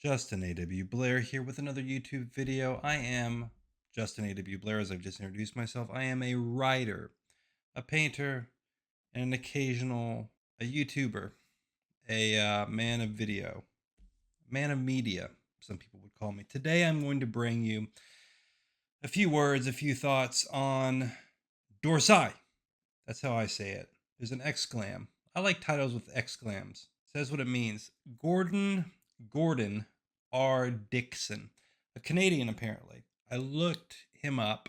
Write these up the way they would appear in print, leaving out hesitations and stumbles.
Justin A.W. Blair here with another YouTube video. I am Justin A.W. Blair, as I've just introduced myself. I am a writer, a painter, and an occasional a YouTuber, a man of video, man of media, some people would call me. Today I'm going to bring you a few words, a few thoughts on Dorsai. That's how I say it. There's an exclam. I like titles with exclams. It says what it means. Gordon R. Dickson, a Canadian apparently. I looked him up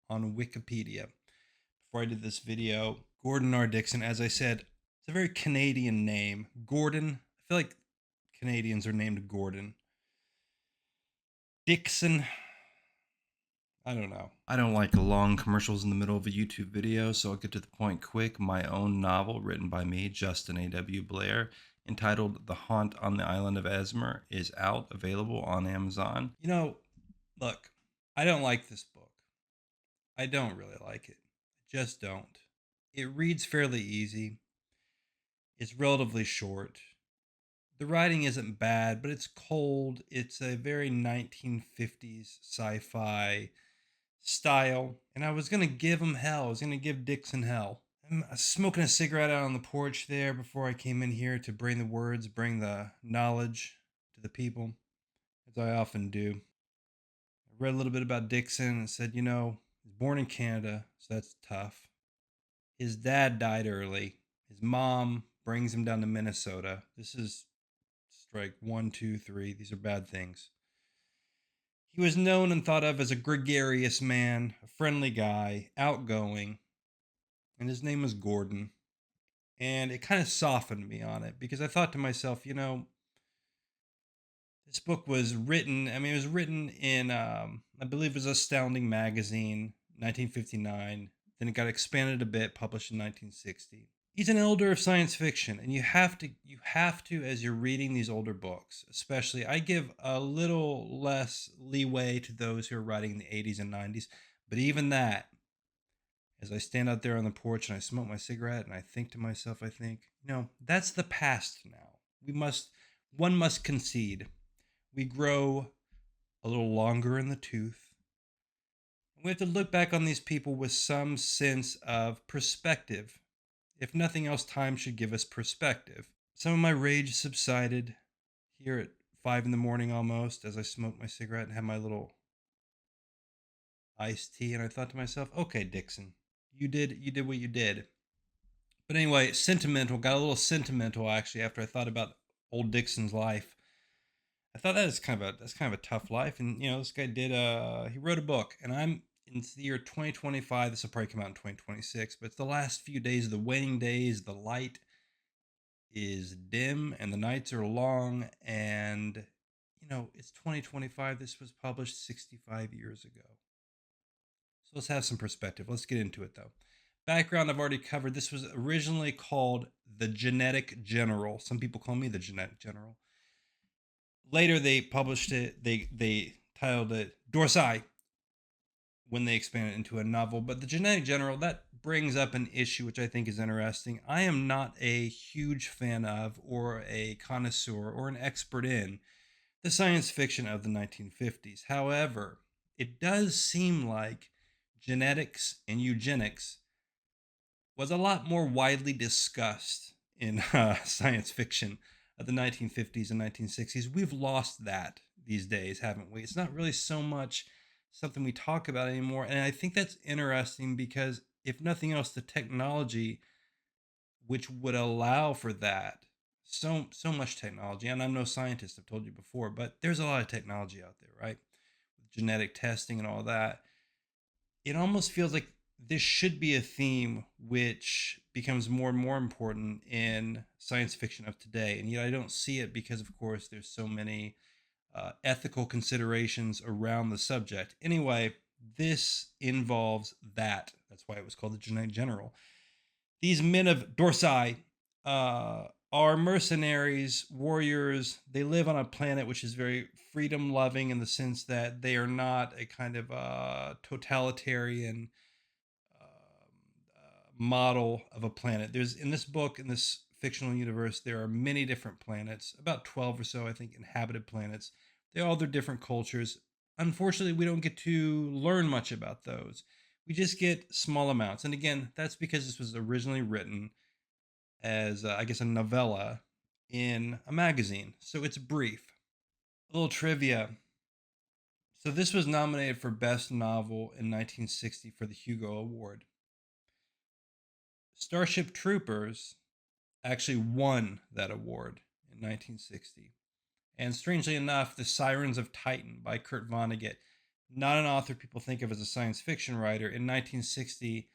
on Wikipedia before I did this video. Gordon R. Dickson, as I said, it's a very Canadian name. Gordon, I feel like Canadians are named Gordon. Dickson, I don't know. I don't like long commercials in the middle of a YouTube video, so I'll get to the point quick. My own novel, written by me, Justin A.W. Blair, entitled The Haunt on the Island of Esmer, is out, available on Amazon. Look, I don't like this book. I don't really like it. I just don't. It reads fairly easy. It's relatively short. The writing isn't bad, but it's cold. It's a very 1950s sci-fi style, and I was gonna give him hell. I was gonna give Dickson hell. I'm smoking a cigarette out on the porch there before I came in here to bring the words, bring the knowledge to the people, as I often do. I read a little bit about Dickson and said, he's born in Canada, so that's tough. His dad died early. His mom brings him down to Minnesota. This is strike one, two, three. These are bad things. He was known and thought of as a gregarious man, a friendly guy, outgoing, and his name was Gordon. And it kind of softened me on it because I thought to myself, this book was written, it was written in, I believe it was Astounding Magazine, 1959. Then it got expanded a bit, published in 1960. He's an elder of science fiction, and you have to, as you're reading these older books, especially, I give a little less leeway to those who are writing in the 80s and 90s, but even that, as I stand out there on the porch and I smoke my cigarette and I think to myself, that's the past now. One must concede. We grow a little longer in the tooth. We have to look back on these people with some sense of perspective. If nothing else, time should give us perspective. Some of my rage subsided here at 5 in the morning almost as I smoked my cigarette and had my little iced tea, and I thought to myself, okay, Dickson, you did what you did. But anyway, got a little sentimental actually after I thought about old Dickson's life. I thought that's kind of a tough life, and this guy he wrote a book, and I'm in the year 2025. This will probably come out in 2026, but it's the last few days of the waning days. The light is dim and the nights are long, and it's 2025. This was published 65 years ago. So let's have some perspective. Let's get into it though. Background I've already covered. This was originally called The Genetic General. Some people call me The Genetic General. Later they published it, they titled it Dorsai when they expanded it into a novel. But The Genetic General, that brings up an issue which I think is interesting. I am not a huge fan of, or a connoisseur, or an expert in the science fiction of the 1950s. However, it does seem like genetics and eugenics was a lot more widely discussed in science fiction of the 1950s and 1960s. We've lost that these days, haven't we? It's not really so much something we talk about anymore. And I think that's interesting because, if nothing else, the technology which would allow for that, so much technology, and I'm no scientist, I've told you before, but there's a lot of technology out there, right? With genetic testing and all that. It almost feels like this should be a theme which becomes more and more important in science fiction of today. And yet I don't see it because, of course, there's so many ethical considerations around the subject. Anyway, this involves that. That's why it was called the Genetic General. These men of Dorsai are mercenaries, warriors. They live on a planet which is very freedom loving in the sense that they are not a kind of totalitarian model of a planet. There's, in this book, in this fictional universe, there are many different planets, about 12 or so, I think, inhabited planets. They all their different cultures. Unfortunately, we don't get to learn much about those. We just get small amounts. And again, that's because this was originally written as, I guess, a novella in a magazine. So it's brief. A little trivia. So this was nominated for Best Novel in 1960 for the Hugo Award. Starship Troopers actually won that award in 1960. And strangely enough, The Sirens of Titan by Kurt Vonnegut, not an author people think of as a science fiction writer, in 1960,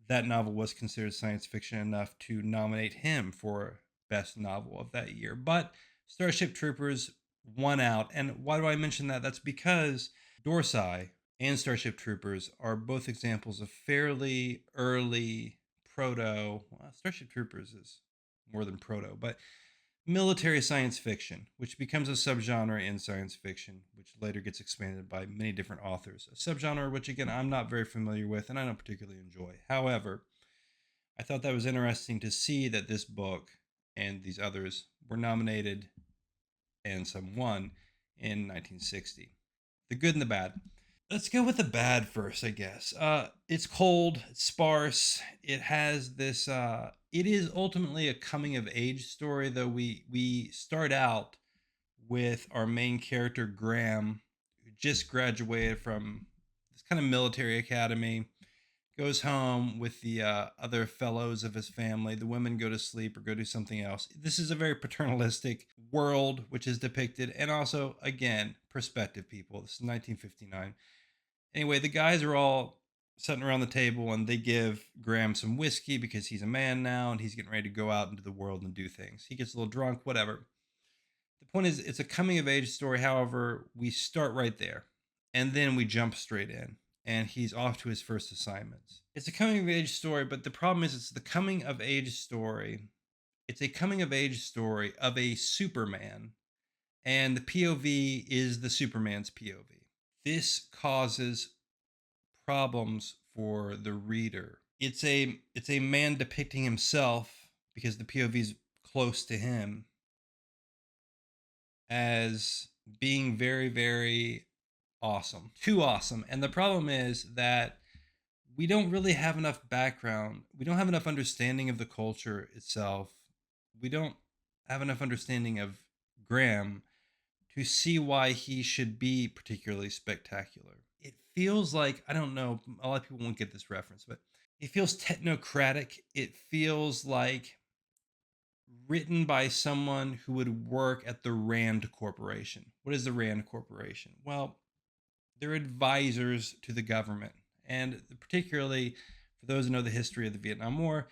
that novel was considered science fiction enough to nominate him for Best Novel of that year. But Starship Troopers won out. And why do I mention that? That's because Dorsai and Starship Troopers are both examples of fairly early proto. Well, Starship Troopers is more than proto, but military science fiction, which becomes a subgenre in science fiction, which later gets expanded by many different authors. A subgenre which, again, I'm not very familiar with and I don't particularly enjoy. However, I thought that was interesting to see that this book and these others were nominated and some won in 1960. The good and the bad. Let's go with the bad first, I guess. It's cold, it's sparse. It has this. It is ultimately a coming of age story, though we start out with our main character Graham, who just graduated from this kind of military academy, goes home with the other fellows of his family. The women go to sleep or go do something else. This is a very paternalistic world, which is depicted, and also, again, perspective people. This is 1959. Anyway, the guys are all sitting around the table and they give Graham some whiskey because he's a man now and he's getting ready to go out into the world and do things. He gets a little drunk, whatever. The point is, it's a coming of age story. However, we start right there and then we jump straight in and he's off to his first assignments. It's a coming of age story, but the problem is, it's the coming of age story. It's a coming of age story of a Superman, and the POV is the Superman's POV. This causes problems for the reader. It's a man depicting himself, because the POV is close to him, as being very, very awesome. Too awesome. And the problem is that we don't really have enough background. We don't have enough understanding of the culture itself. We don't have enough understanding of Graham to see why he should be particularly spectacular. It feels like, I don't know, a lot of people won't get this reference, but it feels technocratic. It feels like written by someone who would work at the Rand Corporation. What is the Rand Corporation? Well, they're advisors to the government. And particularly for those who know the history of the Vietnam War,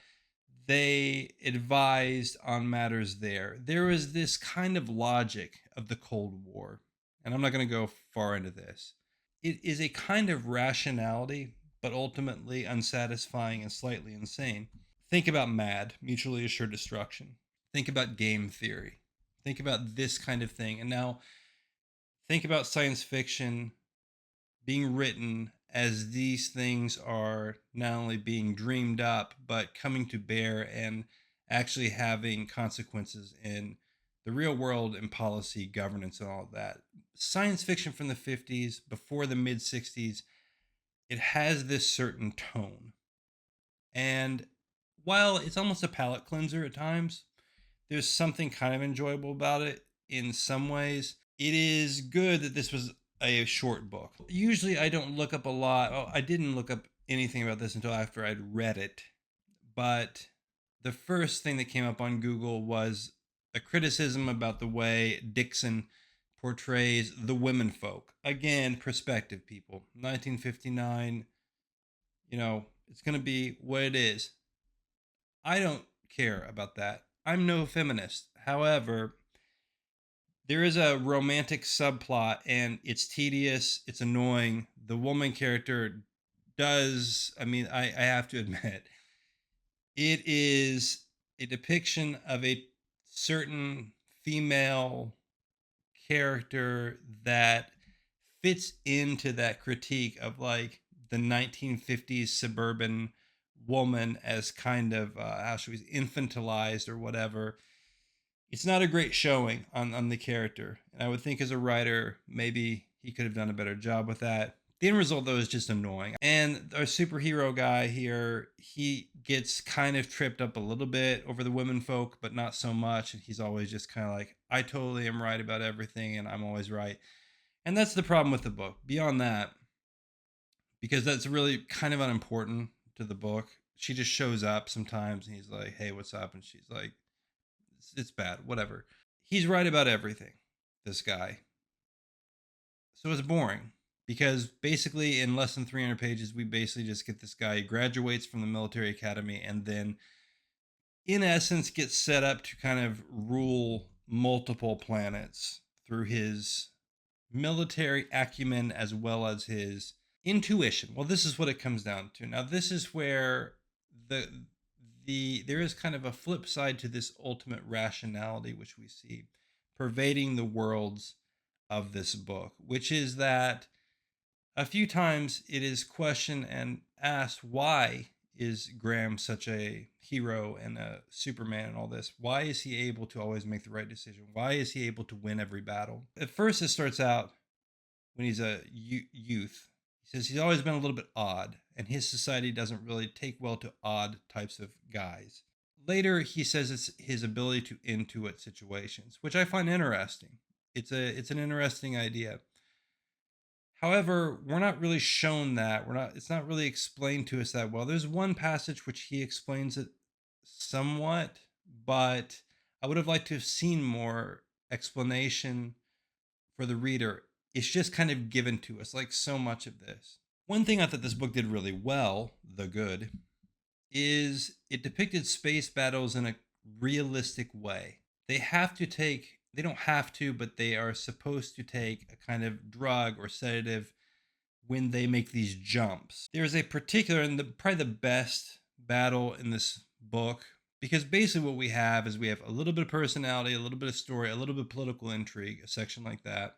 they advised on matters there. There was this kind of logic of the Cold War, and I'm not going to go far into this. It is a kind of rationality, but ultimately unsatisfying and slightly insane. Think about MAD, mutually assured destruction. Think about game theory. Think about this kind of thing. And now think about science fiction being written as these things are not only being dreamed up, but coming to bear and actually having consequences in the real world and policy, governance, and all of that. Science fiction from the 50s, before the mid 60s, it has this certain tone. And while it's almost a palate cleanser at times, there's something kind of enjoyable about it in some ways. It is good that this was a short book. Usually I don't look up a lot. Oh, I didn't look up anything about this until after I'd read it. But the first thing that came up on Google was a criticism about the way Dickson portrays the women folk. Again, perspective, people. 1959, it's going to be what it is. I don't care about that. I'm no feminist. However, there is a romantic subplot and it's tedious, it's annoying. The woman character does, I have to admit, it is a depiction of a certain female character that fits into that critique of like the 1950s suburban woman as kind of how she was infantilized or whatever. It's not a great showing on the character. And I would think as a writer, maybe he could have done a better job with that. The end result, though, is just annoying. And our superhero guy here, he gets kind of tripped up a little bit over the women folk, but not so much. And he's always just kind of like, I totally am right about everything, and I'm always right. And that's the problem with the book. Beyond that, because that's really kind of unimportant to the book, she just shows up sometimes and he's like, hey, what's up? And she's like, it's bad, whatever. He's right about everything, this guy. So it's boring because basically in less than 300 pages, we basically just get this guy who graduates from the military academy and then, in essence, gets set up to kind of rule multiple planets through his military acumen as well as his intuition. Well, this is what it comes down to. Now, this is where the there is kind of a flip side to this ultimate rationality which we see pervading the worlds of this book, which is that a few times it is questioned and asked, why is Graham such a hero and a Superman and all this? Why is he able to always make the right decision? Why is he able to win every battle? At first, it starts out when he's a youth. He says he's always been a little bit odd, and his society doesn't really take well to odd types of guys. Later, he says it's his ability to intuit situations, which I find interesting. It's an interesting idea. However, we're not really shown that. We're not. It's not really explained to us that well. There's one passage which he explains it somewhat, but I would have liked to have seen more explanation for the reader. It's just kind of given to us, like so much of this. One thing I thought this book did really well, the good, is it depicted space battles in a realistic way. They don't have to, but they are supposed to take a kind of drug or sedative when they make these jumps. There's a particular, and probably the best battle in this book, because basically what we have is we have a little bit of personality, a little bit of story, a little bit of political intrigue, a section like that,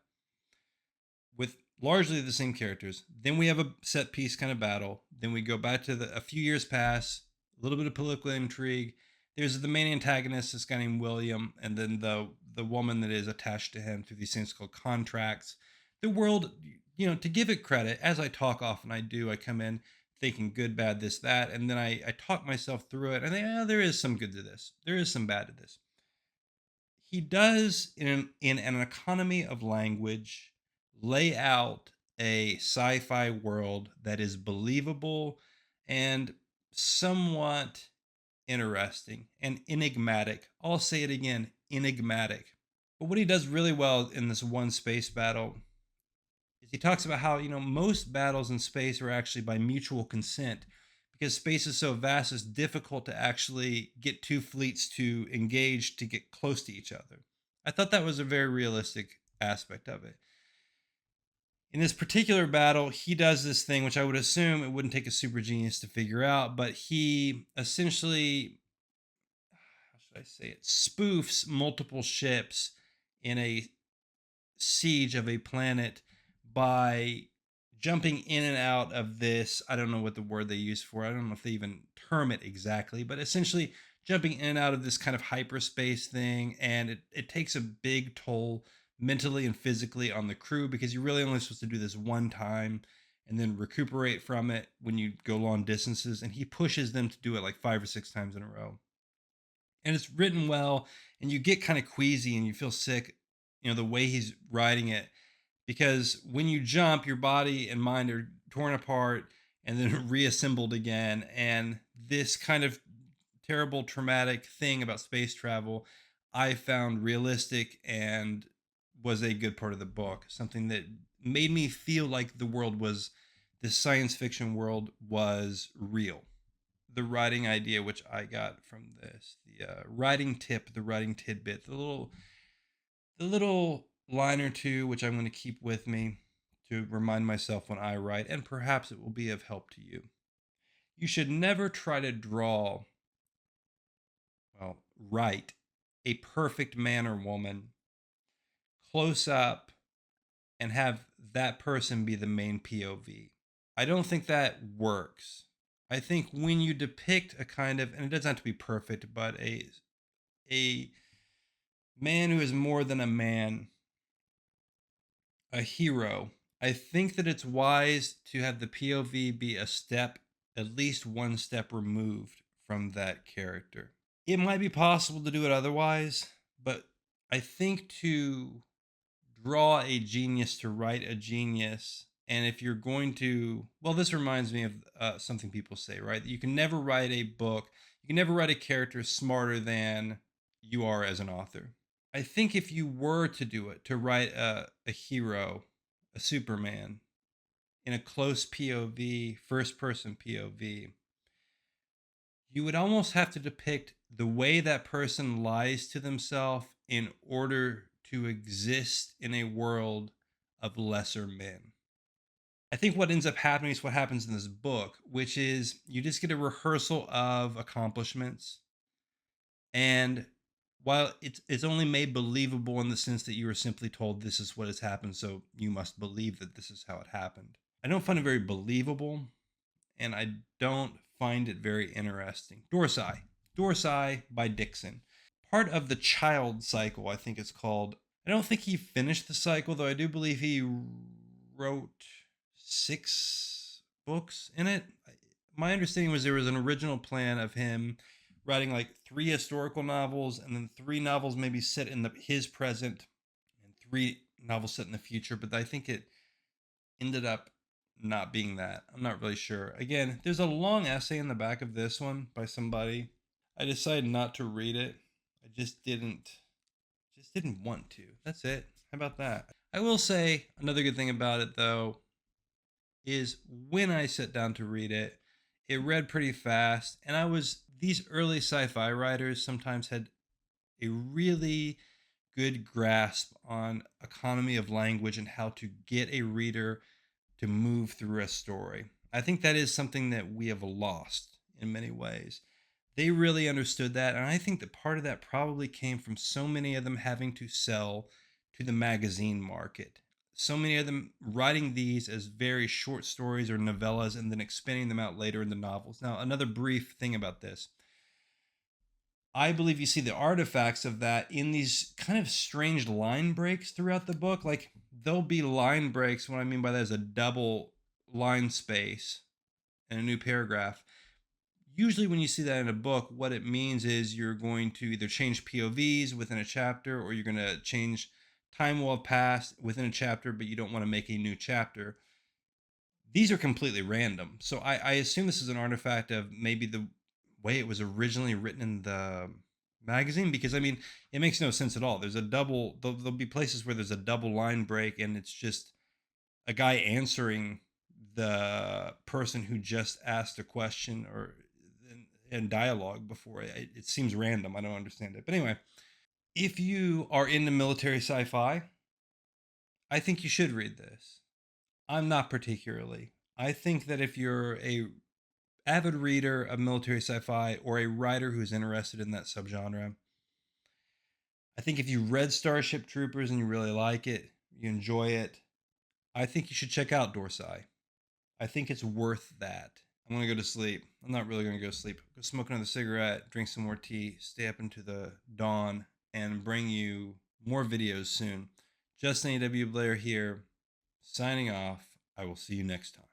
with largely the same characters. Then we have a set piece kind of battle. Then we go back to a few years pass, a little bit of political intrigue. There's the main antagonist, this guy named William, and then the woman that is attached to him through these things called contracts. The world, to give it credit, as I talk often I do, I come in thinking good, bad, this, that, and then I talk myself through it. And I think, there is some good to this. There is some bad to this. He does, in an economy of language, lay out a sci-fi world that is believable and somewhat interesting and enigmatic. I'll say it again, enigmatic. But what he does really well in this one space battle is he talks about how, most battles in space are actually by mutual consent, because space is so vast, it's difficult to actually get two fleets to engage to get close to each other. I thought that was a very realistic aspect of it. In this particular battle, he does this thing, which I would assume it wouldn't take a super genius to figure out, but he essentially, how should I say it, spoofs multiple ships in a siege of a planet by jumping in and out of this. I don't know what the word they use for it. I don't know if they even term it exactly, but essentially jumping in and out of this kind of hyperspace thing. And it takes a big toll mentally and physically on the crew, because you're really only supposed to do this one time and then recuperate from it when you go long distances. And he pushes them to do it like 5 or 6 times in a row. And it's written well, and you get kind of queasy and you feel sick, the way he's writing it, because when you jump, your body and mind are torn apart and then reassembled again. And this kind of terrible, traumatic thing about space travel, I found realistic and was a good part of the book. Something that made me feel like this science fiction world was real. The writing idea, which I got from this, the writing tip, the writing tidbit, the little line or two, which I'm going to keep with me to remind myself when I write, and perhaps it will be of help to you. You should never try to write a perfect man or woman close up and have that person be the main POV. I don't think that works. I think when you depict a kind of, and it doesn't have to be perfect, but a man who is more than a man, a hero, I think that it's wise to have the POV be a step, at least one step removed from that character. It might be possible to do it otherwise, but I think to draw a genius to write a genius, and if you're going to, well, this reminds me of something people say, right? You can never write a book, you can never write a character smarter than you are as an author. I think if you were to do it, to write a hero, a Superman, in a close POV, first person POV, you would almost have to depict the way that person lies to themselves in order to exist in a world of lesser men. I think what ends up happening is what happens in this book, which is you just get a rehearsal of accomplishments. And while it's only made believable in the sense that you were simply told this is what has happened, so you must believe that this is how it happened. I don't find it very believable, and I don't find it very interesting. Dorsai. Dorsai by Dickson. Part of the child cycle, I think it's called. I don't think he finished the cycle, though I do believe he wrote 6 books in it. My understanding was there was an original plan of him writing like 3 historical novels and then 3 novels maybe set in his present and 3 novels set in the future, but I think it ended up not being that. I'm not really sure. Again, there's a long essay in the back of this one by somebody. I decided not to read it. I just didn't want to. That's it. How about that? I will say another good thing about it though is when I sat down to read it, it read pretty fast, and these early sci-fi writers sometimes had a really good grasp on economy of language and how to get a reader to move through a story. I think that is something that we have lost in many ways. They really understood that, and I think that part of that probably came from so many of them having to sell to the magazine market. So many of them writing these as very short stories or novellas and then expanding them out later into novels. Now, another brief thing about this, I believe you see the artifacts of that in these kind of strange line breaks throughout the book. Like there'll be line breaks. What I mean by that is a double line space and a new paragraph. Usually, when you see that in a book, what it means is you're going to either change POVs within a chapter or you're going to change time will have passed within a chapter, but you don't want to make a new chapter. These are completely random. So I assume this is an artifact of maybe the way it was originally written in the magazine, because I mean, it makes no sense at all. There'll be places where there's a double line break and it's just a guy answering the person who just asked a question or in dialogue before. It seems random. I don't understand it. But anyway, if you are into military sci-fi, I think you should read this. I'm not particularly. I think that if you're a avid reader of military sci-fi or a writer who's interested in that subgenre, I think if you read Starship Troopers and you really like it, you enjoy it, I think you should check out Dorsai. I think it's worth that. I'm gonna go to sleep. I'm not really gonna go to sleep. Go smoke another cigarette, drink some more tea, stay up into the dawn, and bring you more videos soon. Justin A.W. Blair here, signing off. I will see you next time.